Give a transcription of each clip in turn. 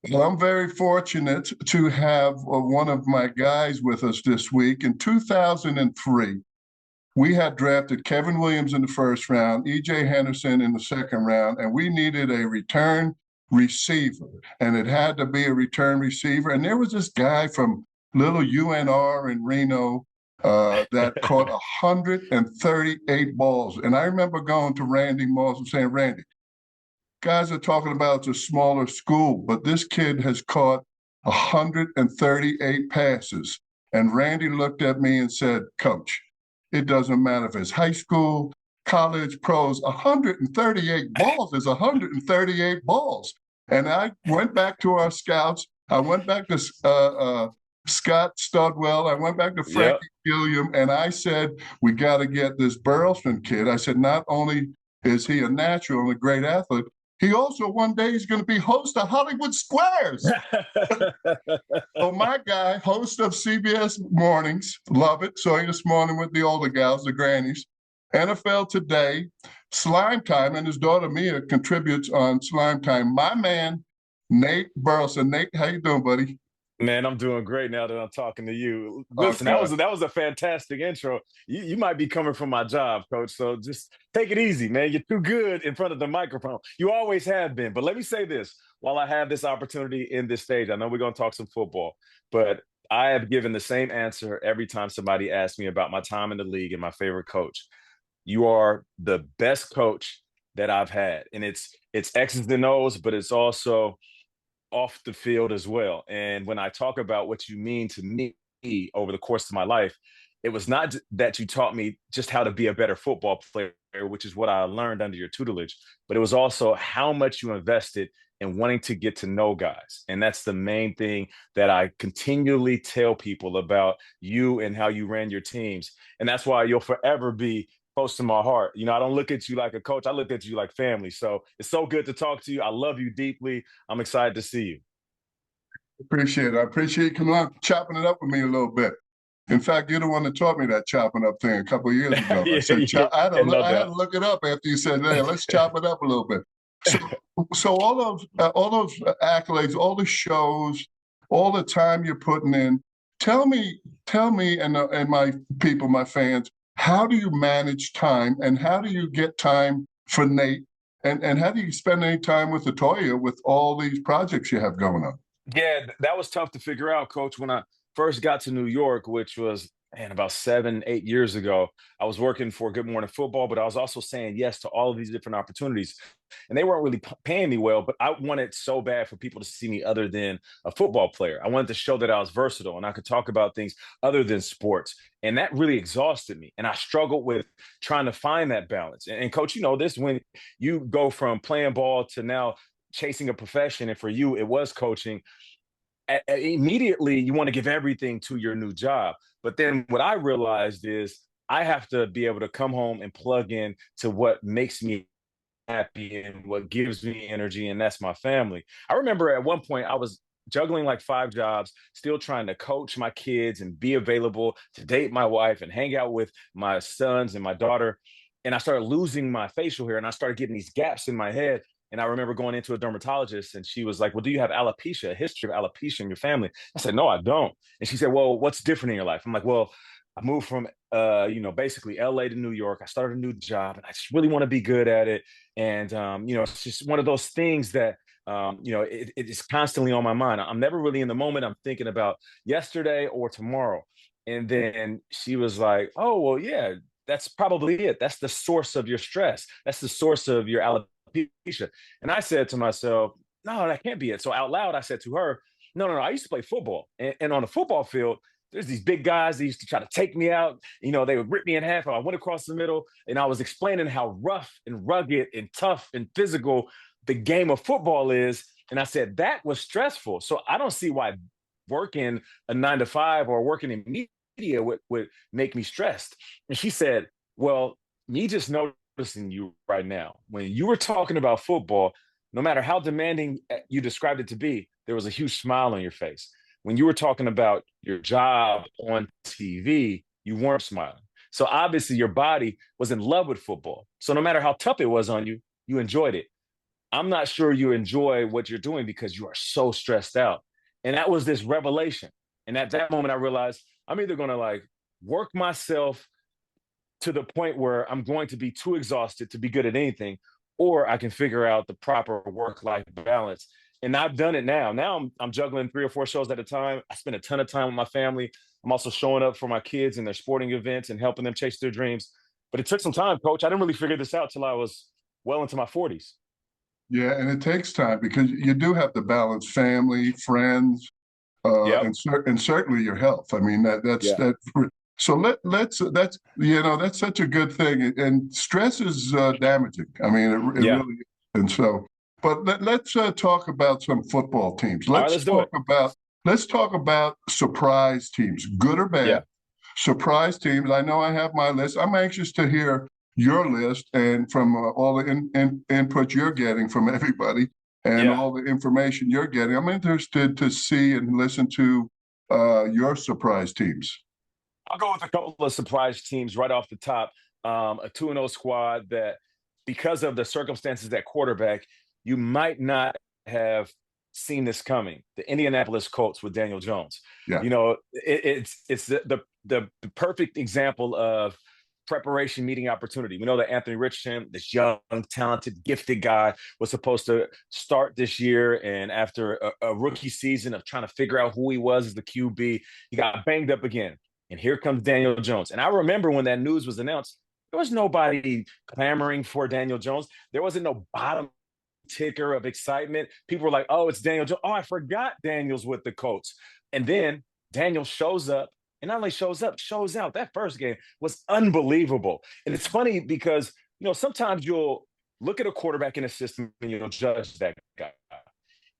Well, I'm very fortunate to have one of my guys with us this week. In 2003, we had drafted Kevin Williams in the first round, E.J. Henderson in the second round, and we needed a return receiver. And it had to be a return receiver. And there was this guy from little UNR in Reno that caught 138 balls. And I remember going to Randy Moss and saying, Randy, guys are talking about it's a smaller school, but this kid has caught 138 passes. And Randy looked at me and said, Coach, it doesn't matter if it's high school, college, pros, 138 balls is 138 balls. And I went back to our scouts. I went back to Scott Studwell. I went back to Frankie Yep. Gilliam, and I said, we got to get this Burleson kid. I said, not only is he a natural and a great athlete, he also one day is going to be host of Hollywood Squares. So my guy, host of CBS Mornings, love it. Saw you this morning with the older gals, the grannies. NFL Today, Slime Time, and his daughter Mia contributes on Slime Time. My man, Nate Burleson. Nate, how you doing, buddy? Man, I'm doing great now that I'm talking to you. Oh Listen, that God. was that was a fantastic intro. You might be coming from my job, coach. So just take it easy, man. You're too good in front of the microphone. You always have been. But let me say this while I have this opportunity in this stage, I know we're going to talk some football, but I have given the same answer every time somebody asks me about my time in the league and my favorite coach. You are the best coach that I've had. And it's X's and O's, but it's also off the field as well. And when I talk about what you mean to me over the course of my life, it was not that you taught me just how to be a better football player, which is what I learned under your tutelage, but it was also how much you invested in wanting to get to know guys. And that's the main thing that I continually tell people about you and how you ran your teams. And that's why you'll forever be close to my heart. I don't look at you like a coach. I look at you like family. So it's so good to talk to you. I love you deeply. I'm excited to see you. Appreciate it. I appreciate you coming on, chopping it up with me a little bit. In fact, you're the one that taught me that chopping up thing a couple of years ago. I Yeah, said, yeah, yeah, no I had to doubt. look it up after you said, "Hey, let's chop it up a little bit." So, so all those accolades, all the shows, all the time you're putting in. Tell me, and my people, my fans, how do you manage time, and how do you get time for Nate, and how do you spend any time with Latoya with all these projects you have going on? Yeah, that was tough to figure out, coach. When I first got to New York, which was, man, about 7, 8 years ago, I was working for Good Morning Football, but I was also saying yes to all of these different opportunities. And they weren't really paying me well, but I wanted so bad for people to see me other than a football player. I wanted to show that I was versatile and I could talk about things other than sports. And that really exhausted me. And I struggled with trying to find that balance. And coach, you know this, when you go from playing ball to now chasing a profession, and for you, it was coaching, immediately you want to give everything to your new job. But then what I realized is I have to be able to come home and plug in to what makes me happy and what gives me energy, and that's my family. I remember at one point I was juggling like 5 jobs, still trying to coach my kids and be available to date my wife and hang out with my sons and my daughter. And I started losing my facial hair and I started getting these gaps in my head. And I remember going into a dermatologist and she was like, well, do you have alopecia, a history of alopecia in your family? I said, no, I don't. And she said, well, what's different in your life? I'm like, well, I moved from, basically LA to New York. I started a new job and I just really want to be good at it. And, it's just one of those things that, it is constantly on my mind. I'm never really in the moment. I'm thinking about yesterday or tomorrow. And then she was like, oh, well, yeah, that's probably it. That's the source of your stress. That's the source of your alopecia. And I said to myself, no, that can't be it. So out loud, I said to her, no, no, no. I used to play football. And on the football field, there's these big guys that used to try to take me out. They would rip me in half. I went across the middle, and I was explaining how rough and rugged and tough and physical the game of football is. And I said that was stressful. So I don't see why working a 9 to 5 or working in media would make me stressed. And she said, well, me just noticing you right now, when you were talking about football, no matter how demanding you described it to be, there was a huge smile on your face. When you were talking about your job on TV, you weren't smiling. So obviously your body was in love with football. So no matter how tough it was on you, you enjoyed it. I'm not sure you enjoy what you're doing because you are so stressed out. And that was this revelation. And at that moment, I realized I'm either going to like work myself to the point where I'm going to be too exhausted to be good at anything, or I can figure out the proper work-life balance. And I've done it now. Now I'm juggling 3 or 4 shows at a time. I spend a ton of time with my family. I'm also showing up for my kids and their sporting events and helping them chase their dreams. But it took some time, coach. I didn't really figure this out till I was well into my 40s. Yeah, and it takes time because you do have to balance family, friends, Yep. and certainly your health. I mean that's Yeah. that. So that's that's such a good thing, and stress is damaging. I mean it Yeah. really is. And so, but let's talk about some football teams. All right, let's do it. Let's talk about surprise teams, good or Yeah. bad. Surprise teams. I know I have my list. I'm anxious to hear your list and from all the input you're getting from everybody and Yeah. all the information you're getting. I'm interested to see and listen to your surprise teams. I'll go with a couple of surprise teams right off the top. A 2-0 squad that, because of the circumstances at quarterback, you might not have seen this coming. The Indianapolis Colts with Daniel Jones. Yeah. It's the perfect example of preparation meeting opportunity. We know that Anthony Richardson, this young, talented, gifted guy, was supposed to start this year. And after a rookie season of trying to figure out who he was as the QB, he got banged up again. And here comes Daniel Jones. And I remember when that news was announced, there was nobody clamoring for Daniel Jones. There wasn't no bottom ticker of excitement. People were like, oh, it's Daniel Jones. Oh, I forgot Daniel's with the Colts. And then Daniel shows up, and not only shows up, shows out. That first game was unbelievable. And it's funny because, sometimes you'll look at a quarterback in a system and you'll judge that guy.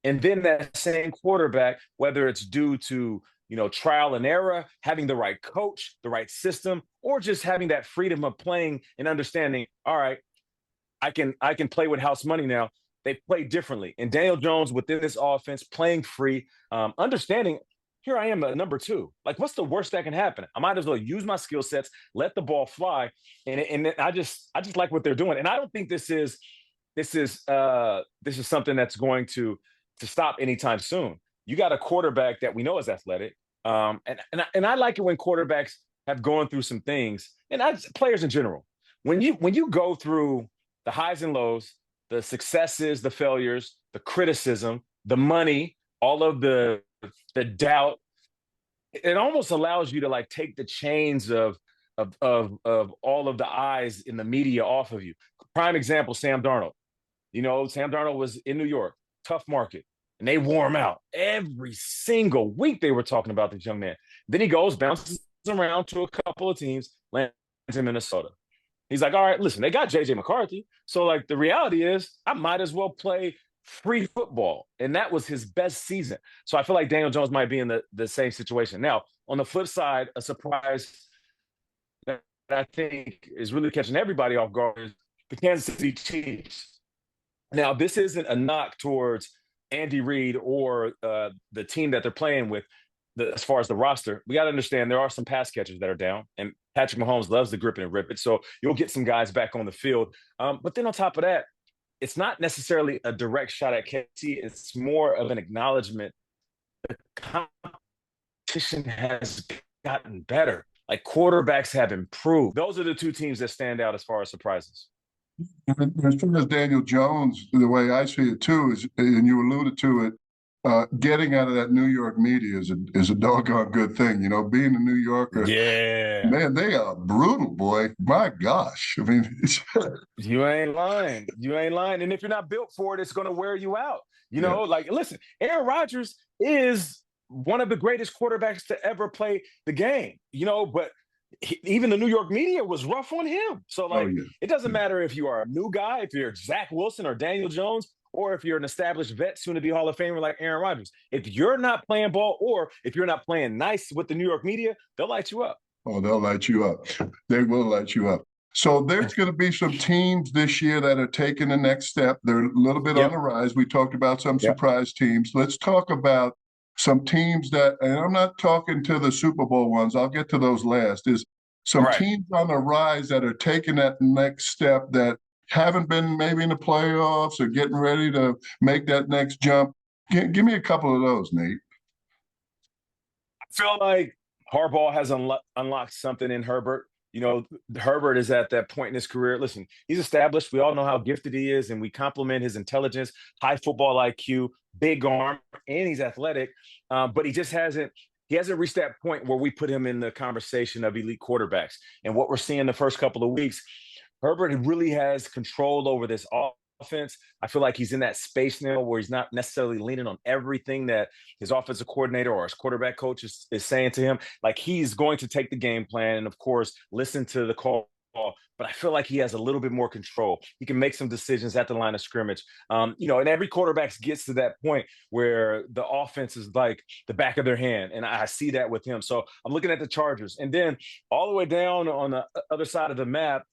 And then that same quarterback, whether it's due to, trial and error, having the right coach, the right system, or just having that freedom of playing and understanding, all right, I can play with house money now. They play differently. And Daniel Jones within this offense, playing free, understanding, here I am at number 2. Like, what's the worst that can happen? I might as well use my skill sets, let the ball fly. And I just like what they're doing. And I don't think this is something that's going to stop anytime soon. You got a quarterback that we know is athletic. And I like it when quarterbacks have gone through some things, and players in general. When you go through the highs and lows, the successes, the failures, the criticism, the money, all of the doubt, it almost allows you to like take the chains of all of the eyes in the media off of you. Prime example, Sam Darnold. Sam Darnold was in New York, tough market, and they wore him out every single week. They were talking about this young man. Then he goes, bounces around to a couple of teams, lands in Minnesota. He's like, all right, listen, they got JJ McCarthy. So like the reality is I might as well play free football. And that was his best season. So I feel like Daniel Jones might be in the same situation. Now, on the flip side, a surprise that I think is really catching everybody off guard is the Kansas City Chiefs. Now, this isn't a knock towards Andy Reid or the team that they're playing with. As far as the roster, we got to understand there are some pass catchers that are down, and Patrick Mahomes loves to grip it and rip it. So you'll get some guys back on the field. But then on top of that, it's not necessarily a direct shot at KC. It's more of an acknowledgement. The competition has gotten better. Like quarterbacks have improved. Those are the two teams that stand out as far as surprises. As far as Daniel Jones, the way I see it too is, and you alluded to it, getting out of that New York media is a doggone good thing. Being a New Yorker, yeah, man, they are brutal, boy. My gosh, I mean, you ain't lying. You ain't lying. And if you're not built for it, it's going to wear you out. Like, listen, Aaron Rodgers is one of the greatest quarterbacks to ever play the game. But even the New York media was rough on him. So, It doesn't matter if you are a new guy, if you're Zach Wilson or Daniel Jones, or if you're an established vet, soon to be Hall of Famer like Aaron Rodgers. If you're not playing ball, or if you're not playing nice with the New York media, they'll light you up. Oh, they'll light you up. They will light you up. So there's going to be some teams this year that are taking the next step. They're a little bit on the rise. We talked about some surprise teams. Let's talk about some teams that, and I'm not talking to the Super Bowl ones, I'll get to those last, is some teams on the rise that are taking that next step that haven't been maybe in the playoffs or getting ready to make that next jump? Give me a couple of those, Nate. I feel like Harbaugh has unlocked something in Herbert. You know, Herbert is at that point in his career. Listen, he's established. We all know how gifted he is, and we compliment his intelligence, high football IQ, big arm, and he's athletic. But he just hasn't. He hasn't reached that point where we put him in the conversation of elite quarterbacks. And what we're seeing the first couple of weeks, Herbert really has control over this offense. I feel like he's in that space now where he's not necessarily leaning on everything that his offensive coordinator or his quarterback coach is saying to him. Like, he's going to take the game plan and, of course, listen to the call. But I feel like he has a little bit more control. He can make some decisions at the line of scrimmage. You know, and every quarterback gets to that point where the offense is like the back of their hand. And I see that with him. So I'm looking at the Chargers. And then all the way down on the other side of the map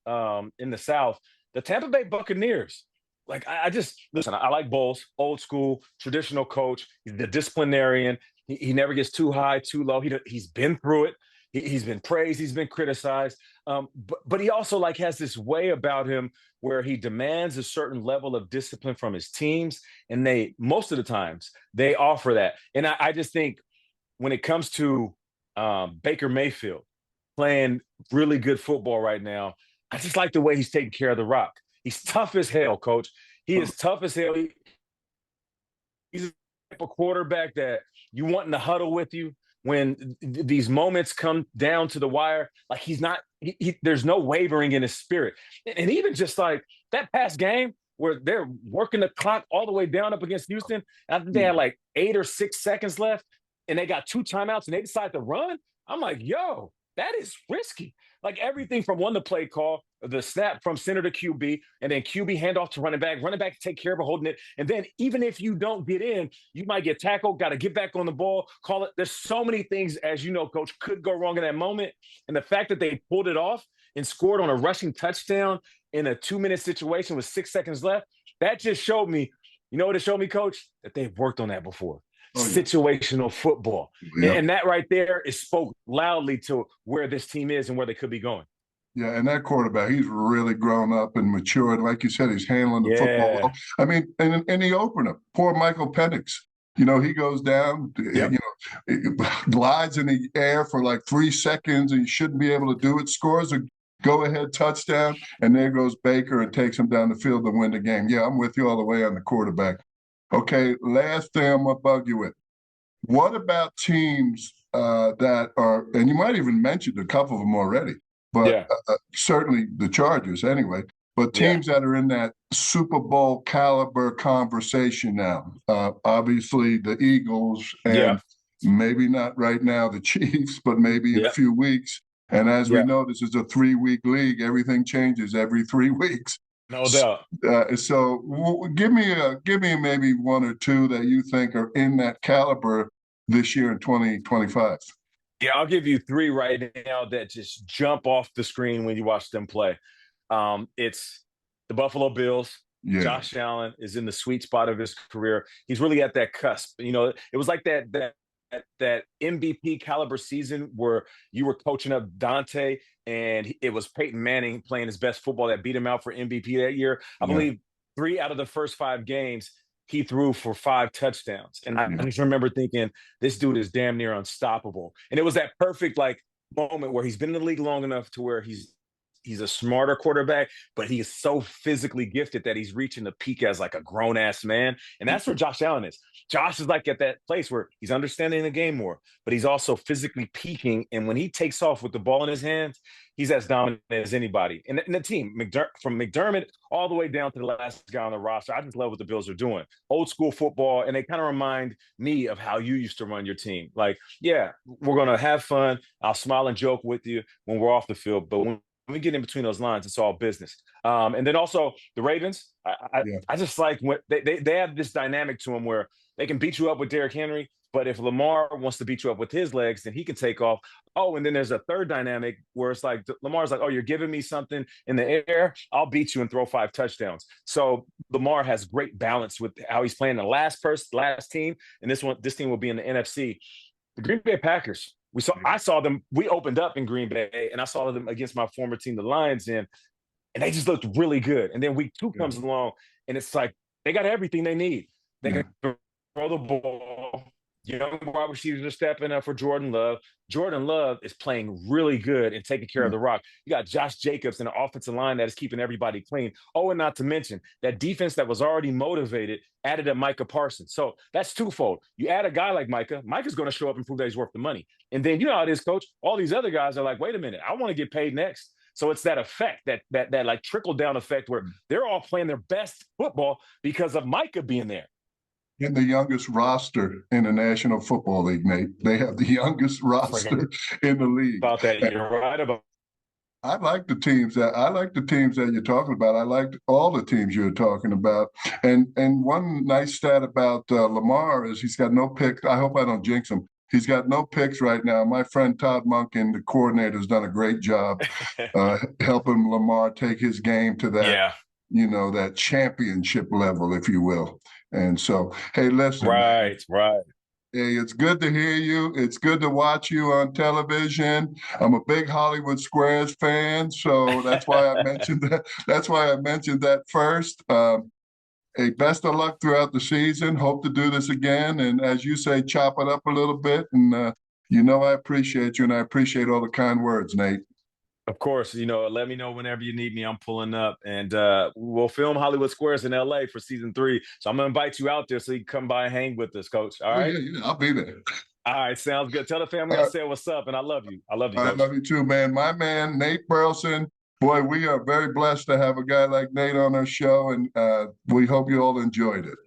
in the South, the Tampa Bay Buccaneers. Like, I just listen, I like Bowles, old school, traditional coach. He's the disciplinarian. He never gets too high, too low. He's been through it. He's been praised. He's been criticized. But he also like has this way about him where he demands a certain level of discipline from his teams. And they, most of the times, they offer that. And I just think when it comes to Baker Mayfield playing really good football right now, I just like the way he's taking care of the rock. He's tough as hell, coach. He is tough as hell. He's a type of quarterback that you want in the huddle with you when these moments come down to the wire. Like, he's not, there's no wavering in his spirit. And even just like that past game where they're working the clock all the way down up against Houston, I think they had like 8 or 6 seconds left and they got 2 timeouts and they decide to run. I'm like, yo, that is risky. Like, everything from the play call, the snap from center to QB, and then QB handoff to running back take care of it, holding it. And then even if you don't get in, you might get tackled, got to get back on the ball, call it. There's so many things, as you know, coach, could go wrong in that moment. And the fact that they pulled it off and scored on a rushing touchdown in a 2-minute situation with 6 seconds left, that just showed me, you know what it showed me, coach? That they've worked on that before. Situational football. Yeah. And that right there is spoke loudly to where this team is and where they could be going. Yeah, and that quarterback, he's really grown up and matured. Like you said, he's handling the football well. I mean, in the opener, poor Michael Penix, you know, he goes down, you know, glides in the air for like 3 seconds and you shouldn't be able to do it, scores a go-ahead touchdown, and there goes Baker and takes him down the field to win the game. Yeah, I'm with you all the way on the quarterback. Okay, last thing I'm going to bug you with. What about teams that are, and you might even mention a couple of them already, but certainly the Chargers anyway, but teams that are in that Super Bowl caliber conversation now, obviously the Eagles and maybe not right now the Chiefs, but maybe in a few weeks. And as we know, this is a 3-week league. Everything changes every 3 weeks. No doubt. So give me maybe 1 or 2 that you think are in that caliber this year in 2025. Yeah, I'll give you 3 right now that just jump off the screen when you watch them play. It's the Buffalo Bills. Yeah. Josh Allen is in the sweet spot of his career. He's really at that cusp. You know, it was like that MVP caliber season where you were coaching up Dante and it was Peyton Manning playing his best football that beat him out for MVP that year. I believe 3 out of the first 5 games he threw for 5 touchdowns. And I just remember thinking, this dude is damn near unstoppable. And it was that perfect like moment where he's been in the league long enough to where he's a smarter quarterback, but he is so physically gifted that he's reaching the peak as like a grown-ass man. And that's where Josh Allen is. Josh is like at that place where he's understanding the game more, but he's also physically peaking. And when he takes off with the ball in his hands, he's as dominant as anybody. And the team, from McDermott all the way down to the last guy on the roster, I just love what the Bills are doing. Old school football, and they kind of remind me of how you used to run your team. Like, yeah, we're going to have fun. I'll smile and joke with you when we're off the field, but when we get in between those lines, it's all business. And then also the Ravens, I just like when they have this dynamic to them where they can beat you up with Derrick Henry, but if Lamar wants to beat you up with his legs, then he can take off. Oh, and then there's a third dynamic where it's like Lamar's like, oh, you're giving me something in the air, I'll beat you and throw 5 touchdowns. So Lamar has great balance with how he's playing the last team, and this team will be in the NFC. The Green Bay Packers. I saw them. We opened up in Green Bay, and I saw them against my former team, the Lions, and and they just looked really good. And then week 2 Yeah. comes along, and it's like they got everything they need. They Yeah. can throw the ball. Young wide receivers are stepping up for Jordan Love. Jordan Love is playing really good and taking care Yeah. of the rock. You got Josh Jacobs in an offensive line that is keeping everybody clean. Oh, and not to mention that defense that was already motivated added a Micah Parsons. So that's twofold. You add a guy like Micah, Micah's going to show up and prove that he's worth the money. And then you know how it is, coach. All these other guys are like, wait a minute, I want to get paid next. So it's that effect, that like trickle down effect where they're all playing their best football because of Micah being there. In the youngest roster in the National Football League, Nate. They have the youngest roster in the league. About that, you're right about. I like the teams that you're talking about. I like all the teams you're talking about. And one nice stat about Lamar is he's got no picks. I hope I don't jinx him. He's got no picks right now. My friend Todd Monken, the coordinator, has done a great job helping Lamar take his game to that, that championship level, if you will. And so, hey, listen. Right. Hey, it's good to hear you. It's good to watch you on television. I'm a big Hollywood Squares fan, so that's why I mentioned that. That's why I mentioned that first. Hey, best of luck throughout the season. Hope to do this again, and as you say, chop it up a little bit. And I appreciate you, and I appreciate all the kind words, Nate. Of course, let me know whenever you need me. I'm pulling up, and we'll film Hollywood Squares in LA for season 3. So I'm gonna invite you out there so you can come by and hang with us, Coach. All right? Yeah, I'll be there. All right, sounds good. Tell the family I said what's up, and I love you. I love you, Coach. I love you too, man. My man, Nate Burleson. Boy, we are very blessed to have a guy like Nate on our show, and we hope you all enjoyed it.